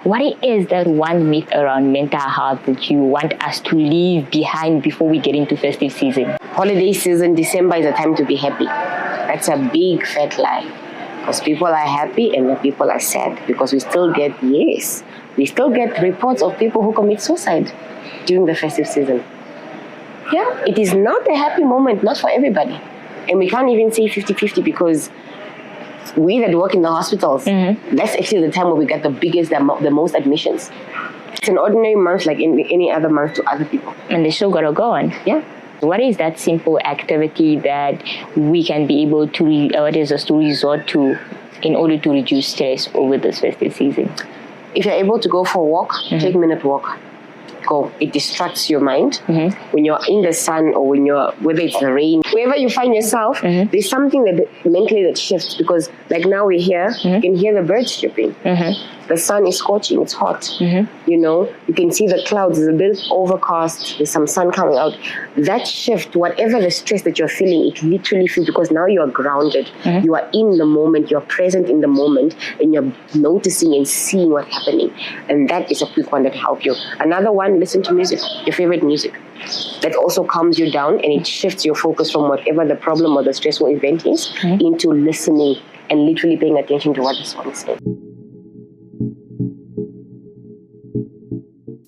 What is that one myth around mental health that you want us to leave behind before we get into festive season? Holiday season, December is a time to be happy. That's a big fat lie. Because people are happy and people are sad. Because we still get reports of people who commit suicide during the festive season. Yeah, it is not a happy moment, not for everybody. And we can't even say 50-50 because we that work in the hospitals, that's actually the time where we get the most admissions. It's an ordinary month like any other month to other people. And they still got to go on. Yeah. What is that simple activity that we can be able to, resort to in order to reduce stress over this festive season? If you're able to go for a walk, take a minute walk. Go. It distracts your mind. When you're in the sun or whether it's the rain, wherever you find yourself, there's something that mentally that shifts because like now we're here, you can hear the birds chirping. The sun is scorching, it's hot. You can see the clouds, there's a bit overcast, there's some sun coming out. That shift, whatever the stress that you're feeling, it literally feels because now you are grounded. You are in the moment, you're present in the moment, and you're noticing and seeing what's happening. And that is a quick one that helps you. Another one, listen to music, your favorite music. That also calms you down and it shifts your focus from whatever the problem or the stressful event is into listening and literally paying attention to what the song is saying.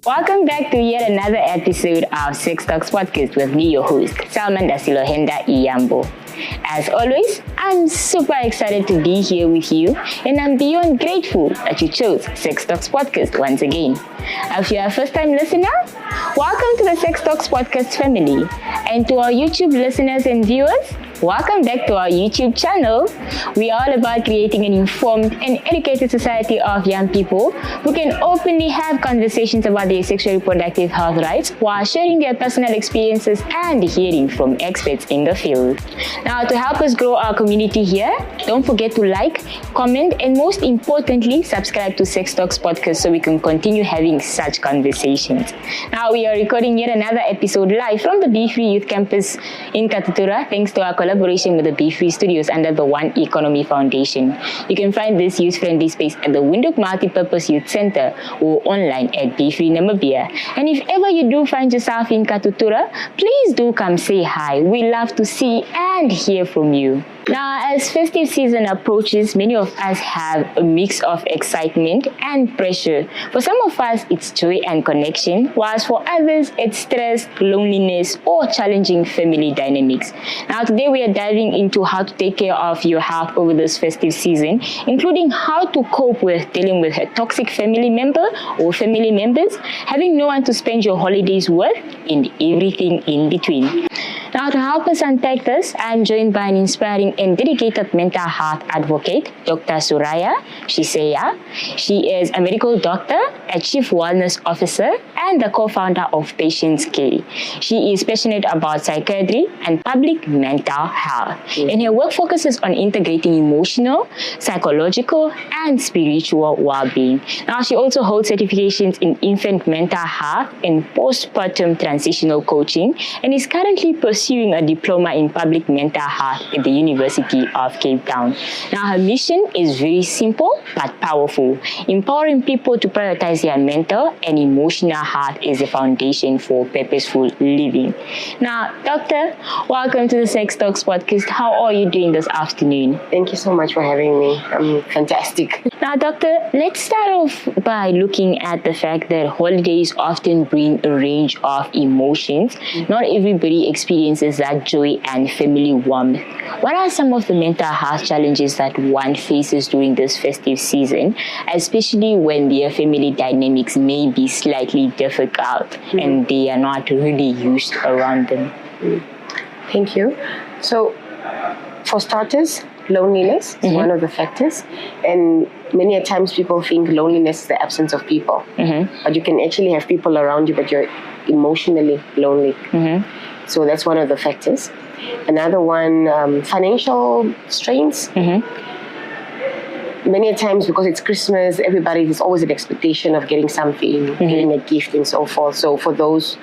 Welcome back to yet another episode of Sex Talks Podcast with me, your host, Selma Ndasilohenda Iyambo. As always, I'm super excited to be here with you, and I'm beyond grateful that you chose Sex Talks Podcast once again. If you're a first-time listener, welcome to the Sex Talks Podcast family. And to our YouTube listeners and viewers, welcome back to our YouTube channel. We are all about creating an informed and educated society of young people who can openly have conversations about their sexual reproductive health rights while sharing their personal experiences and hearing from experts in the field. Now, to help us grow our community here, don't forget to like, comment, and most importantly, subscribe to Sex Talks Podcast so we can continue having such conversations. Now, we are recording yet another episode live from the Be Free Youth Campus in Katutura, thanks to our collaboration with the Be Free Studios under the One Economy Foundation. You can find this youth-friendly space at the Windhoek Multipurpose Youth Center or online at Be Free Namibia. And if ever you do find yourself in Katutura, please do come say hi. We love to see and hear from you. Now, as festive season approaches, many of us have a mix of excitement and pressure. For some of us, it's joy and connection, whilst for others, it's stress, loneliness, or challenging family dynamics. Now, today we are diving into how to take care of your health over this festive season, including how to cope with dealing with a toxic family member or family members, having no one to spend your holidays with, and everything in between. Now, to help us unpack this, I'm joined by an inspiring and dedicated mental health advocate, Dr. Suraia Schiceya. She is a medical doctor, a chief wellness officer, and the co-founder of PatientCare. She is passionate about psychiatry and public mental health. And her work focuses on integrating emotional, psychological, and spiritual well-being. Now, she also holds certifications in infant mental health and postpartum transitional coaching, and is currently pursuing a diploma in public mental health at the University of Cape Town. Now, her mission is very simple but powerful, empowering people to prioritize their mental and emotional health as a foundation for purposeful living. Now, Doctor, welcome to the Sex Talks Podcast. How are you doing this afternoon? Thank you so much for having me. I'm fantastic. Now, Doctor, let's start off by looking at the fact that holidays often bring a range of emotions. Not everybody experiences that joy and family warmth. What are some of the mental health challenges that one faces during this festive season, especially when their family dynamics may be slightly difficult and they are not really used around them? Thank you. So, for starters, loneliness is one of the factors, and many a times people think loneliness is the absence of people, but you can actually have people around you but you're emotionally lonely. So that's one of the factors. Another one, financial strains. Many a times, because it's Christmas, there's always an expectation of getting something, getting a gift and so forth. So for those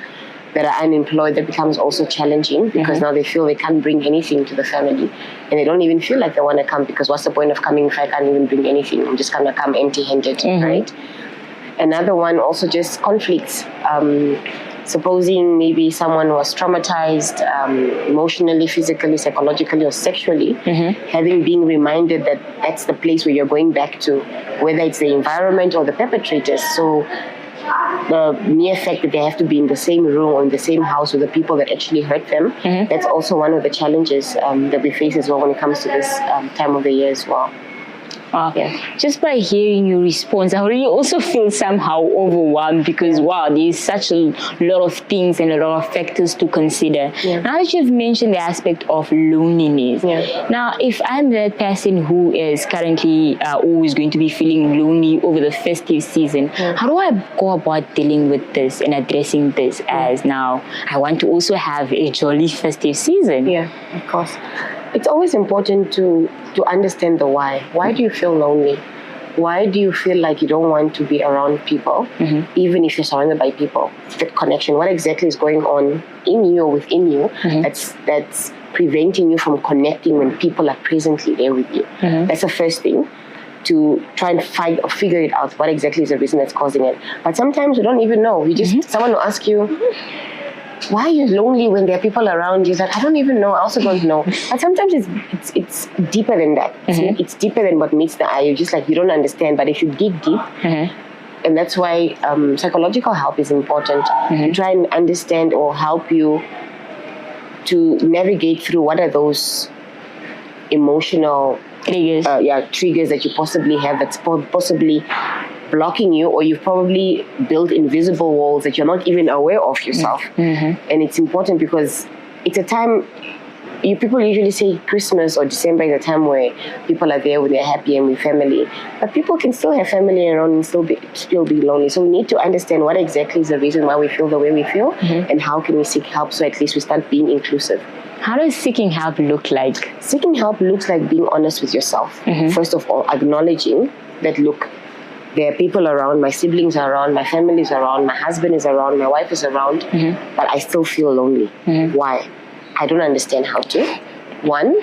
that are unemployed, that becomes also challenging because now they feel they can't bring anything to the family, and they don't even feel like they want to come, because what's the point of coming if I can't even bring anything? I'm just going to come empty-handed, right? Another one also just conflicts. Supposing maybe someone was traumatized emotionally, physically, psychologically, or sexually, being reminded that that's the place where you're going back to, whether it's the environment or the perpetrators. So the mere fact that they have to be in the same room or in the same house with the people that actually hurt them, that's also one of the challenges that we face as well when it comes to this time of the year as well. Just by hearing your response, I already also feel somehow overwhelmed because, wow, there's such a lot of things and a lot of factors to consider. Now that you've mentioned the aspect of loneliness, now if I'm that person who is currently always going to be feeling lonely over the festive season, how do I go about dealing with this and addressing this as now I want to also have a jolly festive season? Yeah, of course. It's always important to understand the why. Why do you feel lonely? Why do you feel like you don't want to be around people, even if you're surrounded by people? The connection, what exactly is going on in you or within you that's preventing you from connecting when people are presently there with you? That's the first thing, to try and find or figure it out. What exactly is the reason that's causing it? But sometimes we don't even know. Someone will ask you, why are you lonely when there are people around you? That I don't even know. I also don't know. But sometimes it's deeper than that. It's deeper than what meets the eye. You're just like, you don't understand. But if you dig deep, and that's why psychological help is important, to try and understand or help you to navigate through what are those emotional triggers that you possibly have that's possibly blocking you, or you've probably built invisible walls that you're not even aware of yourself. And it's important because it's a time, people usually say Christmas or December is a time where people are there when they're happy and with family, but people can still have family around and still be lonely. So we need to understand what exactly is the reason why we feel the way we feel, and how can we seek help so at least we start being inclusive. How does seeking help look like? Seeking help looks like being honest with yourself. First of all, acknowledging that, look, there are people around, my siblings are around, my family is around, my husband is around, my wife is around, but I still feel lonely. Why? I don't understand how to. One,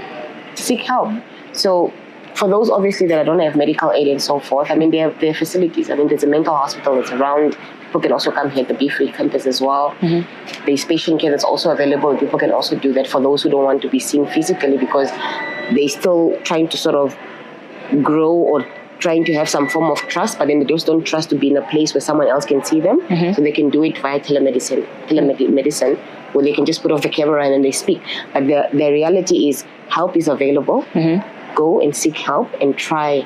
seek help. So for those obviously that don't have medical aid and so forth, I mean, there are facilities. I mean, there's a mental hospital that's around. People can also come here at the Be Free campus as well. There's patient care that's also available. People can also do that for those who don't want to be seen physically because they're still trying to sort of grow or trying to have some form of trust, but then they just don't trust to be in a place where someone else can see them. So they can do it via telemedicine, where they can just put off the camera and then they speak. But the reality is help is available. Go and seek help and try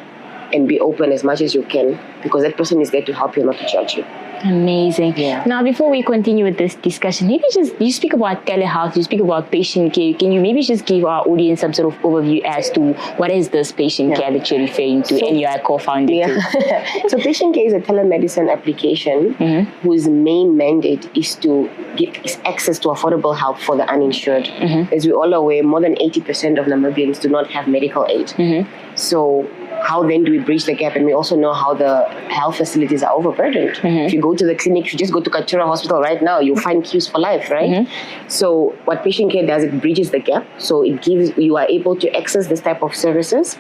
and be open as much as you can, because that person is there to help you, not to judge you. Amazing. Now, before we continue with this discussion, maybe you speak about telehealth, you speak about patient care. Can you maybe just give our audience some sort of overview as to what is this patient care that you're referring to, and you're a co-founder too? So patient care is a telemedicine application whose main mandate is to give access to affordable help for the uninsured. As we're all aware, more than 80% of Namibians do not have medical aid. So how then do we bridge the gap? And we also know how the health facilities are overburdened. If you go to the clinic, if you just go to Katura Hospital right now, you'll find queues for life, right? So what patient care does, it bridges the gap. So it gives, you are able to access this type of services,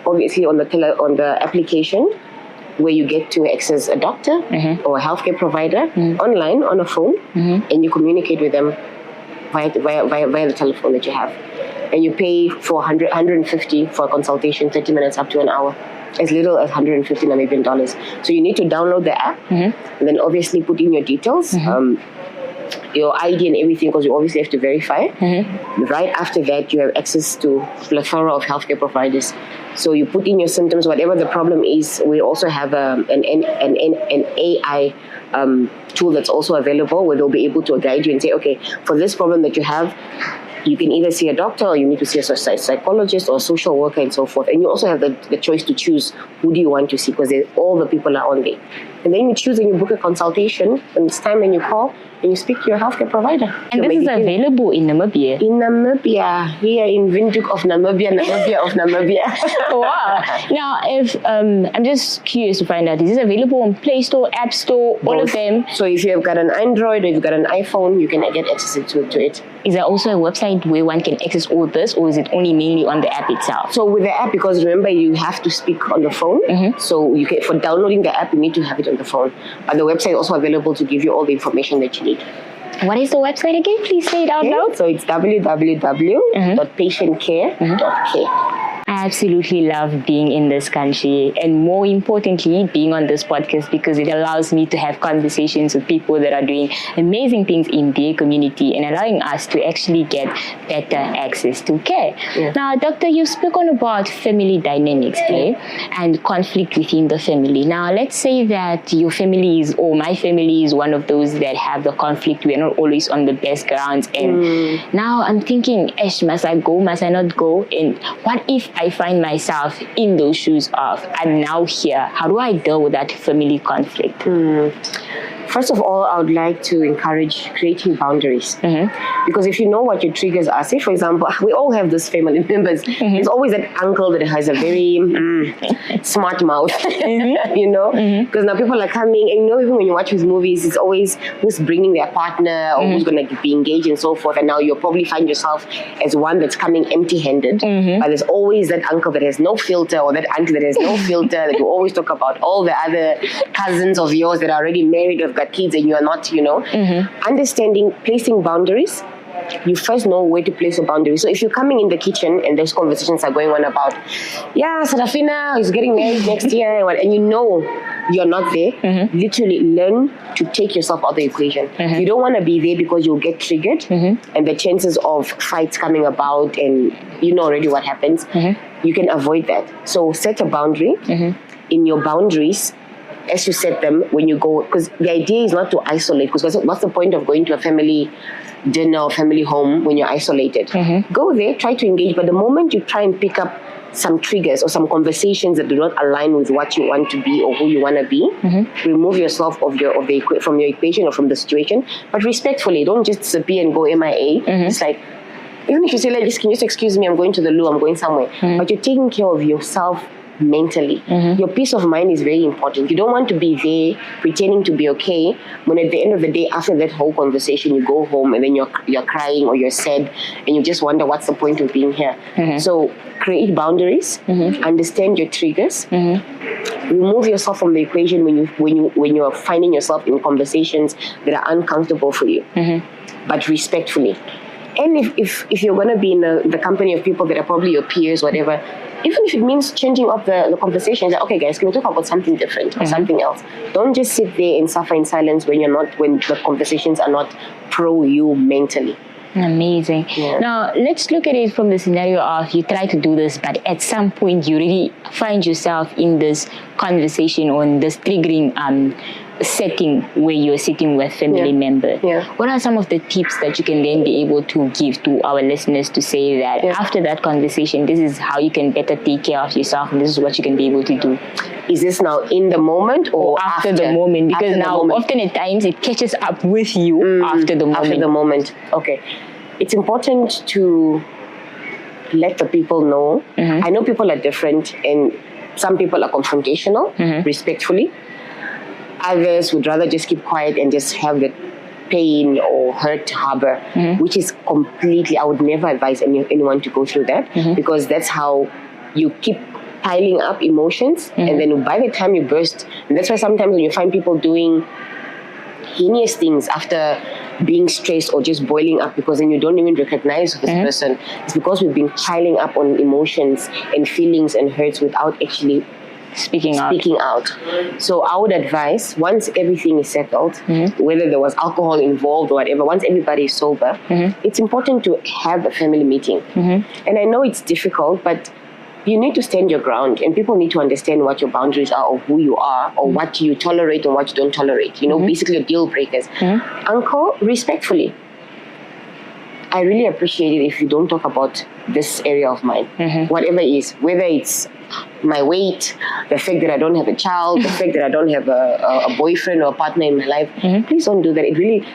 obviously on the application, where you get to access a doctor or a healthcare provider online on a phone, and you communicate with them via the telephone that you have. And you pay for 150 for a consultation, 30 minutes up to an hour, as little as 150 Namibian dollars. So you need to download the app, and then obviously put in your details, your ID and everything, because you obviously have to verify. Right after that, you have access to a plethora of healthcare providers. So you put in your symptoms, whatever the problem is. We also have an AI tool that's also available, where they'll be able to guide you and say, okay, for this problem that you have, you can either see a doctor, or you need to see a psychologist or a social worker and so forth. And you also have the choice to choose who do you want to see, because all the people are on there. And then you choose and you book a consultation, and it's time when you call and you speak to your healthcare provider. And this is available in Namibia? In Namibia, here in Windhoek of Namibia. Wow. Now, if I'm just curious to find out, is this available on Play Store, App Store, all of them? So if you've got an Android or you've got an iPhone, you can get access to it. Is there also a website where one can access all this, or is it only mainly on the app itself? So with the app, because remember, you have to speak on the phone. So you can, for downloading the app, you need to have it on the phone. But the website is also available to give you all the information that you need. What is the website again? Please say it out loud. So it's www.patientcare.care. I absolutely love being in this country, and more importantly, being on this podcast, because it allows me to have conversations with people that are doing amazing things in their community and allowing us to actually get better access to care. Yeah. Now, Doctor, you've spoken about family dynamics, and conflict within the family. Now, let's say that your family is, or my family is one of those that have the conflict. We're not always on the best grounds, and now I'm thinking, must I go? Must I not go? And what if I find myself in those shoes of, I'm now here? How do I deal with that family conflict? First of all, I would like to encourage creating boundaries. Because if you know what your triggers are, say for example, we all have those family members. There's always that uncle that has a very smart mouth, you know? Because now people are coming, and you know, even when you watch his movies, it's always who's bringing their partner or who's going to be engaged and so forth. And now you'll probably find yourself as one that's coming empty-handed. But there's always that uncle that has no filter, or that auntie that has no filter, that you always talk about all the other cousins of yours that are already married, have got kids, and you are not, you know. Understanding, placing boundaries. You first know where to place a boundary. So if you're coming in the kitchen and those conversations are going on about, Serafina is getting married next year, and you know you're not there, literally learn to take yourself out of the equation. You don't want to be there because you'll get triggered, and the chances of fights coming about, and you know already what happens. You can avoid that. So set a boundary. In your boundaries, as you set them when you go, because the idea is not to isolate, because what's the point of going to a family dinner or family home when you're isolated? Go there, try to engage, but the moment you try and pick up some triggers or some conversations that do not align with what you want to be or who you want to be, remove yourself from your equation or from the situation, but respectfully. Don't just disappear and go MIA. It's like, even if you say, like, can you just excuse me, I'm going to the loo, I'm going somewhere, but you're taking care of yourself mentally. Your peace of mind is very important. You don't want to be there pretending to be okay when at the end of the day, after that whole conversation, you go home and then you're crying or you're sad and you just wonder what's the point of being here. So create boundaries, understand your triggers, remove yourself from the equation when you're finding yourself in conversations that are uncomfortable for you, but respectfully. And if you're going to be in the company of people that are probably your peers, whatever, even if it means changing up the conversation, like, okay, guys, can we talk about something different or something else? Don't just sit there and suffer in silence when the conversations are not pro you mentally. Amazing. Now, let's look at it from the scenario of you try to do this, but at some point you really find yourself in this conversation or in this triggering setting where you're sitting with family members. What are some of the tips that you can then be able to give to our listeners to say that after that conversation, this is how you can better take care of yourself and this is what you can be able to do? Is this now in the moment or after the moment? Because often at times it catches up with you after the moment. After the moment. Okay. It's important to let the people know. I know people are different, and some people are confrontational, respectfully. Others would rather just keep quiet and just have the pain or hurt harbor, which is completely, I would never advise anyone to go through that, because that's how you keep piling up emotions, and then by the time you burst, and that's why sometimes when you find people doing heinous things after being stressed or just boiling up, because then you don't even recognize this person, it's because we've been piling up on emotions and feelings and hurts without actually speaking out. So I would advise, once everything is settled, whether there was alcohol involved or whatever, once everybody is sober, it's important to have a family meeting. And I know it's difficult, but you need to stand your ground, and people need to understand what your boundaries are, or who you are, or what you tolerate and what you don't tolerate. You know, basically your deal breakers. Uncle, respectfully, I really appreciate it if you don't talk about this area of mine, whatever it is, whether it's my weight, the fact that I don't have a child, the fact that I don't have a boyfriend or a partner in my life. Please don't do that. It really,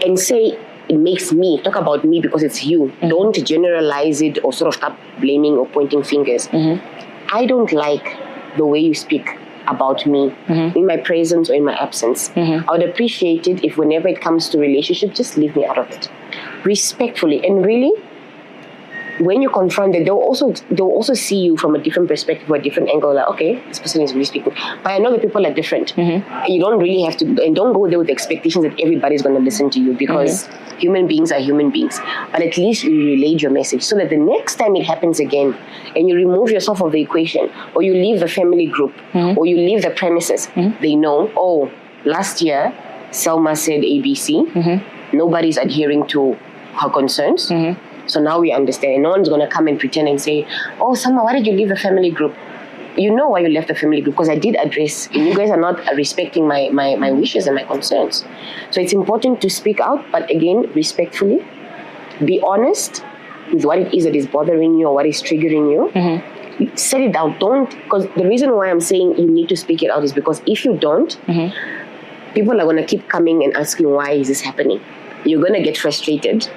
and say, it makes me, talk about me because it's you. Don't generalize it or sort of start blaming or pointing fingers. I don't like the way you speak about me in my presence or in my absence. I would appreciate it if whenever it comes to relationship, just leave me out of it. Respectfully, and really when you confront it, they'll also see you from a different perspective or a different angle. Like, okay, this person is really speaking, but I know that people are different. You don't really have to, and don't go there with the expectations that everybody's going to listen to you, because human beings are human beings. But at least you relayed your message, so that the next time it happens again, and you remove yourself of the equation, or you leave the family group, or you leave the premises, they know, oh, last year Selma said ABC. Nobody's adhering to her concerns. So now we understand. And no one's going to come and pretend and say, oh, Selma, why did you leave the family group? You know why you left the family group, because I did address, and you guys are not respecting my wishes and my concerns. So it's important to speak out, but again, respectfully, be honest with what it is that is bothering you or what is triggering you. Set it down. Don't, because the reason why I'm saying you need to speak it out is because if you don't, people are going to keep coming and asking, why is this happening? You're going to get frustrated.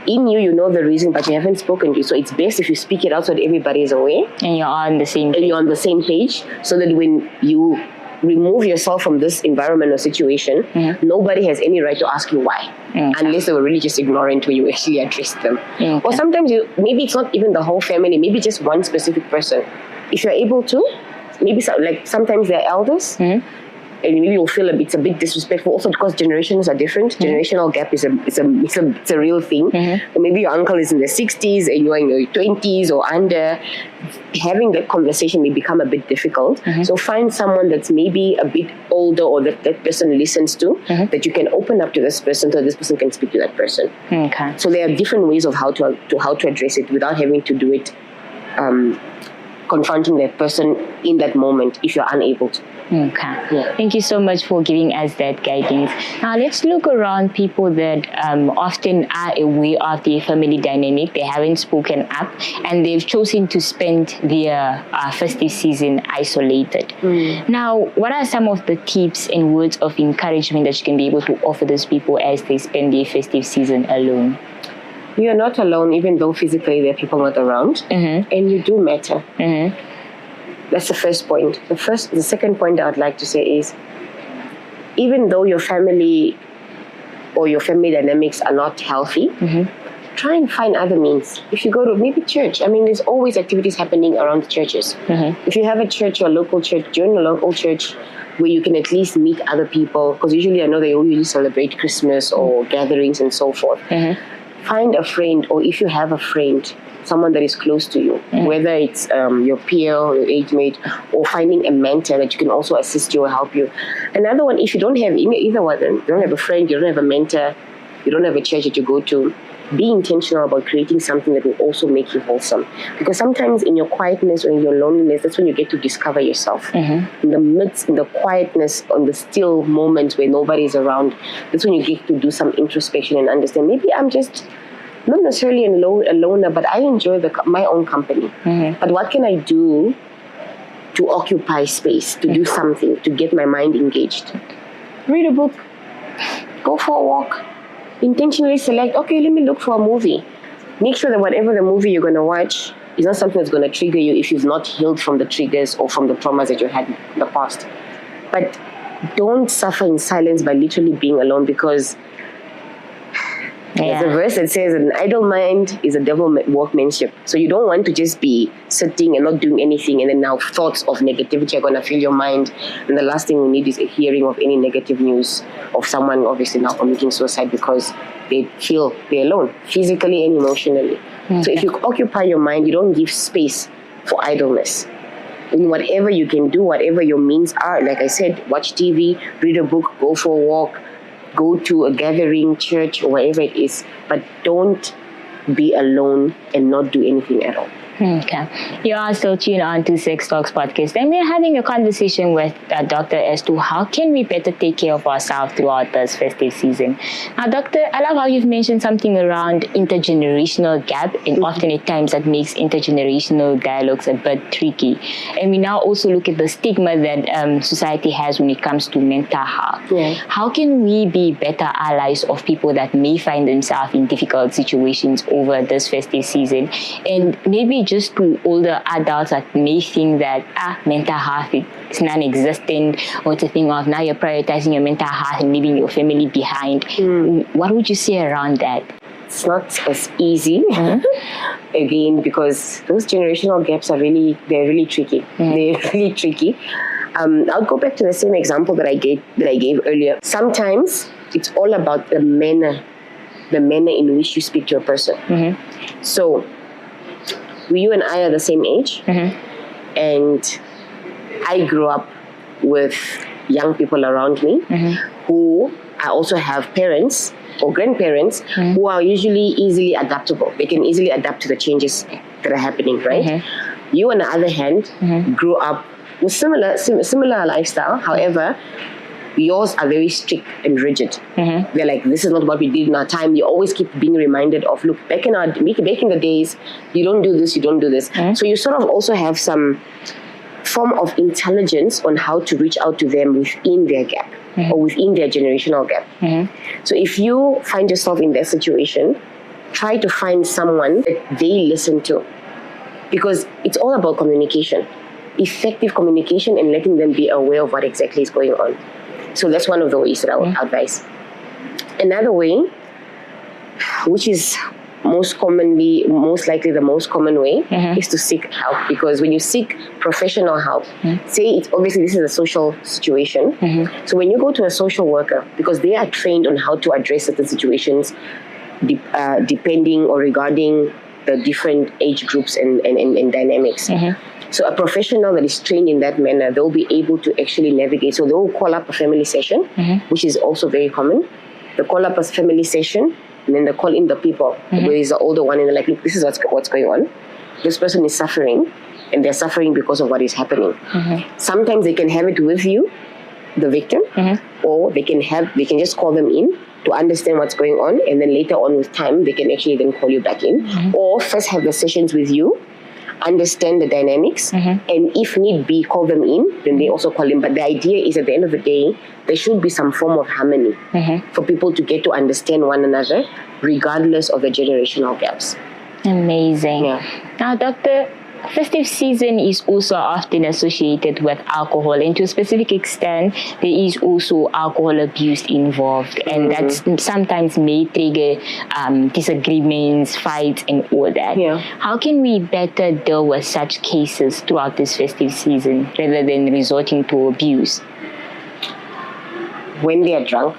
In you, you know the reason, but you haven't spoken to it. So it's best if you speak it out so that everybody is aware. And you're on the same page. And you're on the same page, so that when you remove yourself from this environment or situation, nobody has any right to ask you why. Unless they were really just ignorant when you actually addressed them. Or sometimes maybe it's not even the whole family, maybe just one specific person. If you're able to, maybe sometimes they're elders, and maybe you'll feel it's a bit disrespectful, also because generations are different. Generational gap is a real thing. Or maybe your uncle is in their 60s and you're in your 20s or under. Having that conversation may become a bit difficult. So find someone that's maybe a bit older, or that person listens to, that you can open up to this person, so this person can speak to that person. So there are different ways of how to address it without having to do it confronting that person in that moment if you're unable to. Thank you so much for giving us that guidance. Now let's look around people that often are aware of their family dynamic. They haven't spoken up, and they've chosen to spend their festive season isolated. Now, what are some of the tips and words of encouragement that you can be able to offer those people as they spend their festive season alone? You're not alone, even though physically there are people not around, and you do matter. That's the first point. The second point I would like to say is, even though your family or your family dynamics are not healthy, try and find other means. If you go to maybe church, I mean, there's always activities happening around churches. If you have a church or a local church, join a local church where you can at least meet other people, because usually I know they usually celebrate Christmas or gatherings and so forth. Find a friend, or if you have a friend, someone that is close to you, whether it's your peer or your age mate, or finding a mentor that you can also assist you or help you. Another one, if you don't have either one, you don't have a friend, you don't have a mentor, you don't have a church that you go to, be intentional about creating something that will also make you wholesome. Because sometimes in your quietness or in your loneliness, that's when you get to discover yourself. In the quietness, on the still moments where nobody's around, that's when you get to do some introspection and understand, maybe I'm just not necessarily a loner, but I enjoy my own company. But what can I do to occupy space, to do something, to get my mind engaged? Read a book, go for a walk, intentionally select, okay, let me look for a movie. Make sure that whatever the movie you're going to watch is not something that's going to trigger you if you've not healed from the triggers or from the traumas that you had in the past. But don't suffer in silence by literally being alone, because there's a verse that says an idle mind is a devil workmanship. So you don't want to just be sitting and not doing anything, and then now thoughts of negativity are going to fill your mind. And the last thing we need is a hearing of any negative news of someone obviously now committing suicide because they feel they're alone, physically and emotionally. So if you occupy your mind, you don't give space for idleness. In whatever you can do, whatever your means are, like I said, watch TV, read a book, go for a walk, go to a gathering, church, or wherever it is, but don't be alone and not do anything at all. Okay. You are still tuned on to Sex Talks podcast, and we're having a conversation with a doctor as to how can we better take care of ourselves throughout this festive season. Now, doctor, I love how you've mentioned something around intergenerational gap, and often at times that makes intergenerational dialogues a bit tricky. And we now also look at the stigma that society has when it comes to mental health. How can we be better allies of people that may find themselves in difficult situations over this festive season, and maybe just to older adults that may think that mental health is non-existent, or to think of now you're prioritizing your mental health and leaving your family behind? What would you say around that? It's not as easy, again, because those generational gaps are they're really tricky. They're really tricky. I'll go back to the same example that I gave earlier. Sometimes it's all about the manner in which you speak to a person. So you and I are the same age, and I grew up with young people around me who I also have parents or grandparents who are usually easily adaptable. They can easily adapt to the changes that are happening, right? You, on the other hand, grew up with similar lifestyle. However, yours are very strict and rigid. They're like, this is not what we did in our time. You always keep being reminded of, look, back in the days, you don't do this, you don't do this. So you sort of also have some form of intelligence on how to reach out to them within their gap or within their generational gap. So if you find yourself in that situation, try to find someone that they listen to, because it's all about communication, effective communication, and letting them be aware of what exactly is going on. So that's one of the ways that I would advise. Another way, which is most likely the most common way, is to seek help. Because when you seek professional help, say it's obviously this is a social situation. So when you go to a social worker, because they are trained on how to address certain situations, depending or regarding the different age groups and dynamics. So a professional that is trained in that manner, they'll be able to actually navigate. So they'll call up a family session, which is also very common. They'll call up a family session, and then they call in the people, where is the older one, and they're like, look, this is what's going on. This person is suffering, and they're suffering because of what is happening. Sometimes they can have it with you, the victim, or they can just call them in to understand what's going on, and then later on with time, they can actually then call you back in, or first have the sessions with you, understand the dynamics, and if need be, call them in, then they also call in. But the idea is, at the end of the day, there should be some form of harmony for people to get to understand one another, regardless of the generational gaps. Amazing. Yeah. Now, Doctor, festive season is also often associated with alcohol, and to a specific extent, there is also alcohol abuse involved, and that sometimes may trigger disagreements, fights, and all that. How can we better deal with such cases throughout this festive season rather than resorting to abuse? When they are drunk,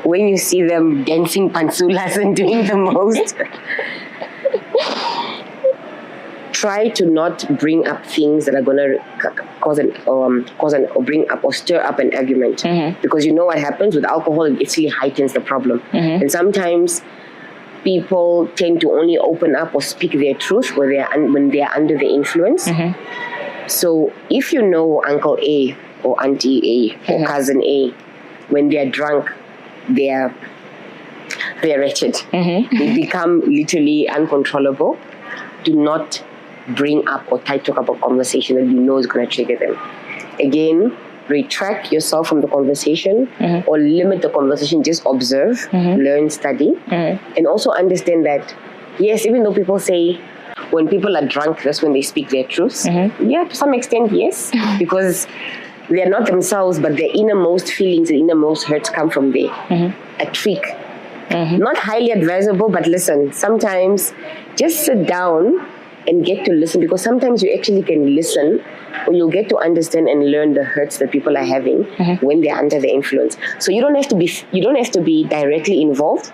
when you see them dancing pansulas and doing the most, try to not bring up things that are going to bring up or stir up an argument, because you know what happens with alcohol, it actually heightens the problem. And sometimes people tend to only open up or speak their truth when they are under the influence. So if you know Uncle A or Auntie A or Cousin A, when they are drunk, they're wretched. They become literally uncontrollable. Do not bring up or talk about a conversation that you know is going to trigger them. Again, retract yourself from the conversation or limit the conversation. Just observe, learn, study, and also understand that, yes, even though people say when people are drunk, that's when they speak their truths. Yeah, to some extent, yes, because they are not themselves, but their innermost feelings and innermost hurts come from there. A trick. Not highly advisable, but listen, sometimes just sit down and get to listen, because sometimes you actually can listen, or you'll get to understand and learn the hurts that people are having when they're under the influence. So you don't have to be directly involved.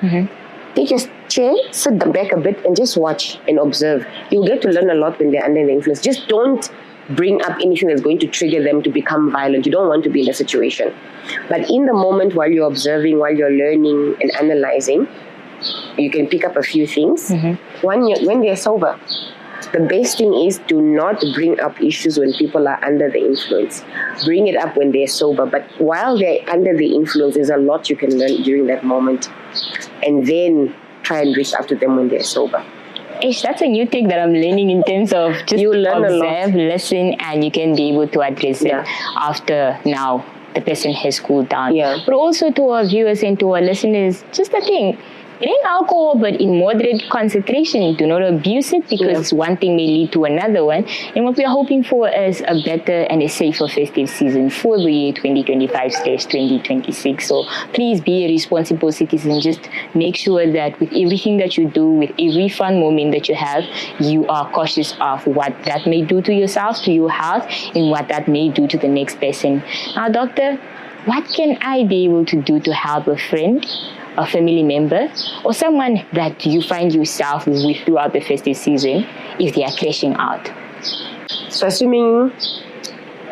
Take your chair, sit back a bit, and just watch and observe. You'll get to learn a lot when they're under the influence. Just don't bring up anything that's going to trigger them to become violent. You don't want to be in a situation. But in the moment, while you're observing, while you're learning and analyzing, you can pick up a few things. When they're sober, the best thing is, do not bring up issues when people are under the influence. Bring it up when they're sober. But while they're under the influence, there's a lot you can learn during that moment. And then try and reach out to them when they're sober. Ish, that's a new thing that I'm learning in terms of just observe, listen, and you can be able to address it after now the person has cooled down. But also to our viewers and to our listeners, just the thing, Drink alcohol, but in moderate concentration. Do not abuse it, because one thing may lead to another one. And what we are hoping for is a better and a safer festive season for the year 2025/2026. So please be a responsible citizen. Just make sure that with everything that you do, with every fun moment that you have, you are cautious of what that may do to yourself, to your health, and what that may do to the next person. Now, doctor, what can I be able to do to help a friend, a family member, or someone that you find yourself with throughout the festive season if they are crashing out? So assuming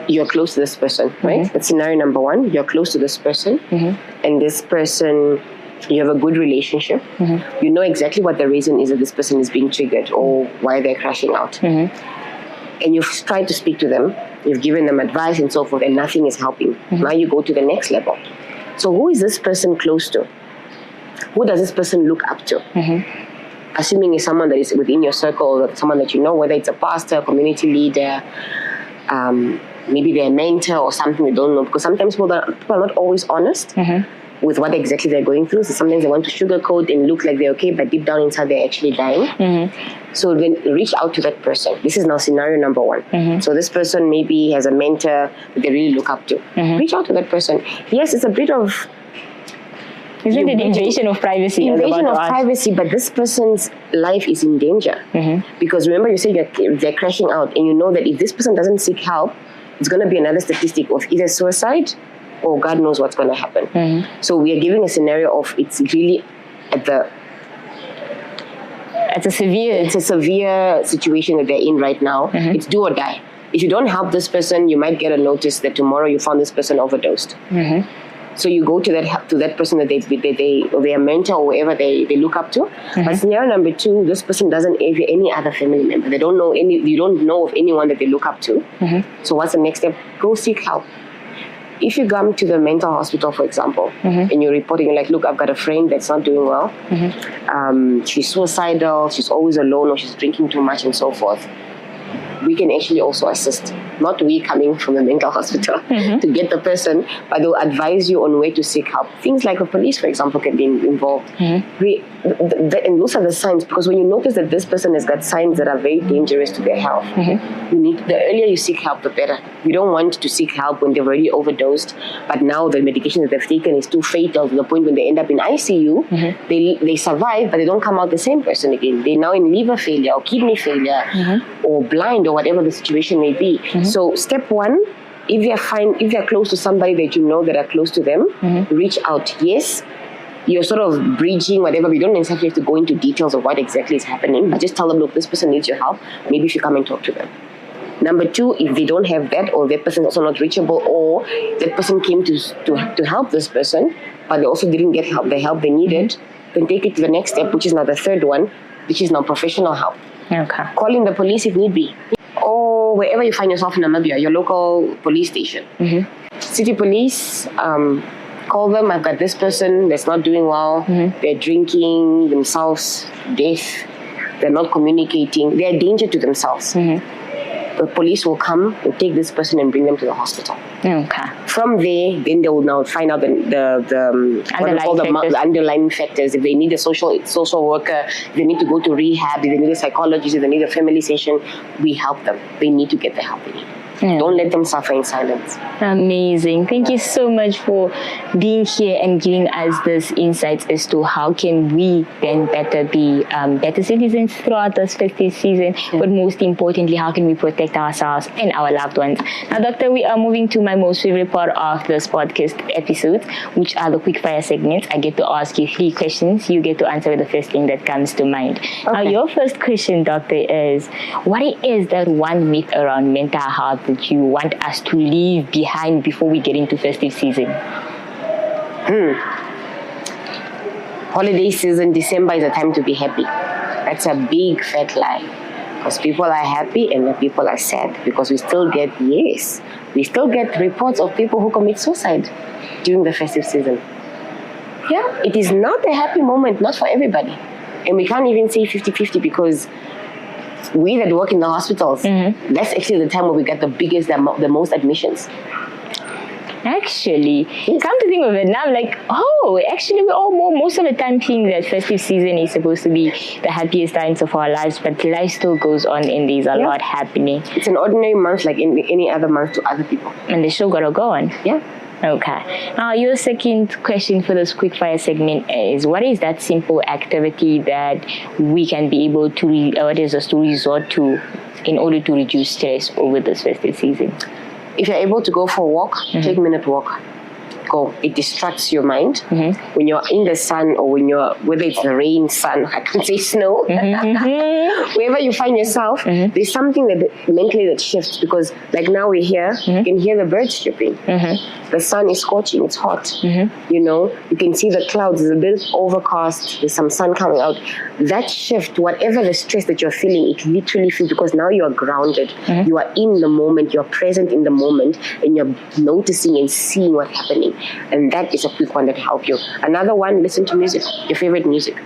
you're close to this person, right? That's scenario number one. You're close to this person, and this person, you have a good relationship. You know exactly what the reason is that this person is being triggered or why they're crashing out. And you've tried to speak to them, you've given them advice and so forth, and nothing is helping. Now you go to the next level. So who is this person close to? Who does this person look up to? Assuming it's someone that is within your circle, someone that you know, whether it's a pastor, community leader, maybe they're a mentor or something, we don't know. Because sometimes people are not always honest with what exactly they're going through. So sometimes they want to sugarcoat and look like they're okay, but deep down inside they're actually dying. So then reach out to that person. This is now scenario number one. So this person maybe has a mentor that they really look up to. Reach out to that person. Yes, it's a bit of... Isn't it invasion of privacy? Invasion of privacy, but this person's life is in danger. Because remember, you said they're crashing out, and you know that if this person doesn't seek help, it's going to be another statistic of either suicide or God knows what's going to happen. So we are giving a scenario of it's really at the... It's a severe situation that they're in right now. It's do or die. If you don't help this person, you might get a notice that tomorrow you found this person overdosed. So you go to that person that they or their mentor or whoever they look up to. But scenario number two, this person doesn't have any other family member. They don't know you don't know of anyone that they look up to. So what's the next step? Go seek help. If you come to the mental hospital, for example, and you're reporting, you're like, look, I've got a friend that's not doing well. She's suicidal, she's always alone, or she's drinking too much and so forth. We can actually also assist. Not we coming from the mental hospital to get the person, but they'll advise you on where to seek help. Things like the police, for example, can be involved. And those are the signs, because when you notice that this person has got signs that are very dangerous to their health, the earlier you seek help, the better. You don't want to seek help when they've already overdosed, but now the medication that they've taken is too fatal to the point when they end up in ICU, they survive, but they don't come out the same person again. They're now in liver failure or kidney failure or blind or whatever the situation may be. So step one, if you're close to somebody that you know that are close to them, reach out. Yes, you're sort of bridging whatever, but you don't necessarily have to go into details of what exactly is happening, but just tell them, look, this person needs your help. Maybe you should come and talk to them. Number two, if they don't have that, or that person is also not reachable, or that person came to help this person, but they also didn't get the help they needed, then take it to the next step, which is now the third one, which is now professional help. Calling the police if need be. Or wherever you find yourself in Namibia, your local police station. City police, call them, I've got this person that's not doing well, they're drinking themselves death, they're not communicating, they're a danger to themselves. The police will come and take this person and bring them to the hospital. From there, then they will now find out the underlying factors. If they need a social worker, if they need to go to rehab, if they need a psychologist, if they need a family session, we help them. They need to get the help they need. Don't let them suffer in silence. Amazing. Thank you so much for being here and giving us this insights as to how can we then better be better citizens throughout this festive season, but most importantly, how can we protect ourselves and our loved ones. Now, Doctor, we are moving to my most favorite part of this podcast episode, which are the quick fire segments. I get to ask you 3 questions. You get to answer the first thing that comes to mind. Now, your first question, Doctor, is what is that one myth around mental health that you want us to leave behind before we get into festive season? Holiday season, December is a time to be happy. That's a big fat lie. Because people are happy and the people are sad. Because we still get reports of people who commit suicide during the festive season. Yeah, it is not a happy moment, not for everybody. And we can't even say 50-50 because we that work in the hospitals, that's actually the time where we get the biggest, the most admissions. Actually, come to think of it, now I'm like, actually, we all most of the time think that festive season is supposed to be the happiest times of our lives, but life still goes on and there's a lot happening. It's an ordinary month like any other month to other people. And the show gotta go on. Yeah. Okay. Now, your second question for this quickfire segment is, what is that simple activity that we can be able to, resort to in order to reduce stress over this festive season? If you're able to go for a walk, take a minute walk. Go. It distracts your mind. When you're in the sun or whether it's the rain, sun, I can't say snow, wherever you find yourself, there's something that mentally that shifts, because like now we're here, you can hear the birds chirping. The sun is scorching, it's hot. You can see the clouds, it's a bit overcast, there's some sun coming out. That shift, whatever the stress that you're feeling, it literally feels, because now you are grounded. You are in the moment, you're present in the moment, and you're noticing and seeing what's happening. And that is a quick one that helps you. Another one, listen to music, your favorite music.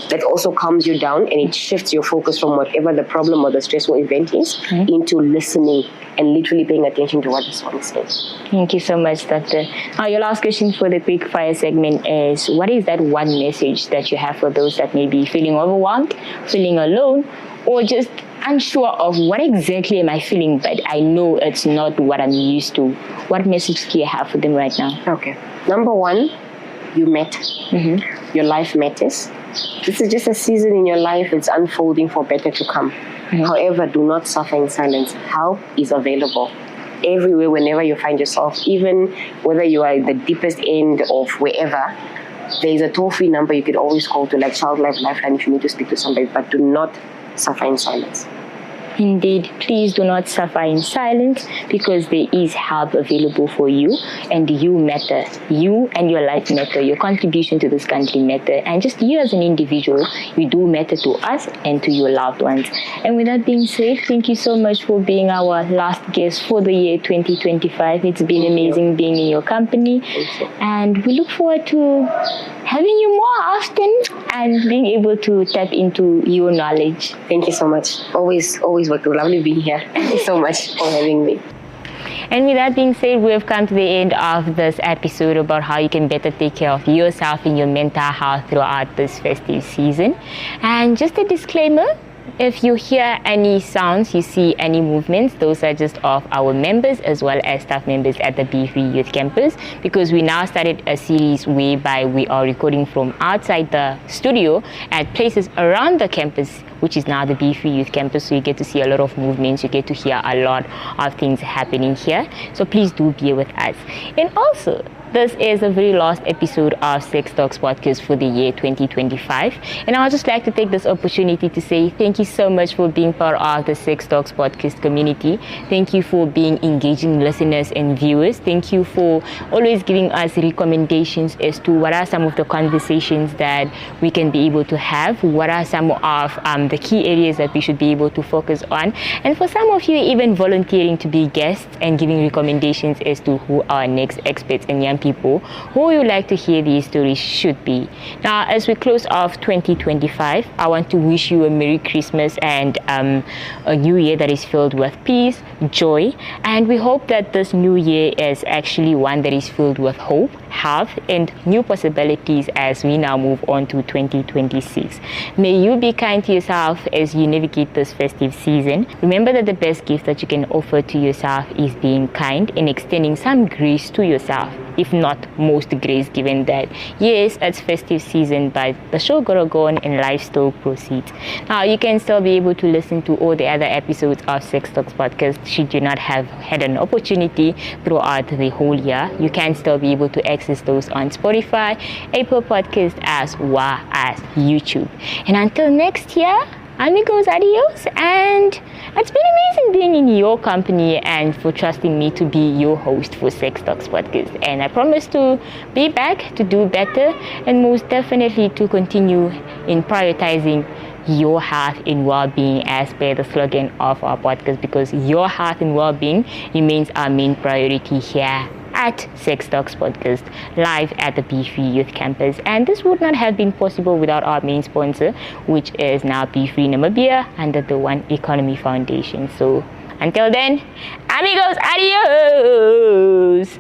That also calms you down, and it shifts your focus from whatever the problem or the stressful event is into listening and literally paying attention to what the song says. Thank you so much, Doctor. Your last question for the quick fire segment is, what is that one message that you have for those that may be feeling overwhelmed, feeling alone, or just unsure of what exactly am I feeling, but I know it's not what I'm used to? What message do you have for them right now? Okay. Number one, you matter. Your life matters. This is just a season in your life. It's unfolding for better to come. However, do not suffer in silence. Help is available everywhere, whenever you find yourself, even whether you are at the deepest end of wherever. There is a toll-free number you could always call to, like Child Life Lifeline, if you need to speak to somebody, but do not suffer in silence. Indeed, please do not suffer in silence, because there is help available for you, and you matter. You and your life matter. Your contribution to this country matter, and just you as an individual, you do matter to us and to your loved ones. And with that being said, thank you so much for being our last guest for the year 2025. It's been amazing being in your company, and we look forward to having you more often and being able to tap into your knowledge. Thank you so much. Always lovely being here. Thank you so much for having me. And with that being said, we have come to the end of this episode about how you can better take care of yourself and your mental health throughout this festive season. And just a disclaimer, if you hear any sounds, you see any movements, those are just of our members as well as staff members at the Be Free Youth Campus, because we now started a series whereby we are recording from outside the studio at places around the campus, which is now the Be Free Youth Campus. So you get to see a lot of movements, you get to hear a lot of things happening here. So please do be with us. And also, this is the very last episode of Sex Talks Podcast for the year 2025. And I would just like to take this opportunity to say thank you so much for being part of the Sex Talks Podcast community. Thank you for being engaging listeners and viewers. Thank you for always giving us recommendations as to what are some of the conversations that we can be able to have, what are some of the key areas that we should be able to focus on. And for some of you, even volunteering to be guests and giving recommendations as to who our next experts and young people who you like to hear these stories should be. Now, as we close off 2025, I want to wish you a Merry Christmas and a new year that is filled with peace, joy, and we hope that this new year is actually one that is filled with hope, health, and new possibilities as we now move on to 2026. May you be kind to yourself as you navigate this festive season. Remember that the best gift that you can offer to yourself is being kind and extending some grace to yourself, if not most grace, given that yes, it's festive season, but the show gotta go on and life still proceeds. Now, you can still be able to listen to all the other episodes of Sex Talks Podcast should you not have had an opportunity throughout the whole year. You can still be able to access those on Spotify, Apple Podcasts, as well as YouTube. And until next year, amigos, adios, and it's been amazing being in your company and for trusting me to be your host for Sex Talks Podcast. And I promise to be back to do better and most definitely to continue in prioritizing your health and well-being as per the slogan of our podcast, because your health and well-being remains our main priority here at Sex Talks Podcast, live at the Be Free Youth Campus. And this would not have been possible without our main sponsor, which is now Be Free Namibia under the One Economy Foundation. So until then, amigos, adios!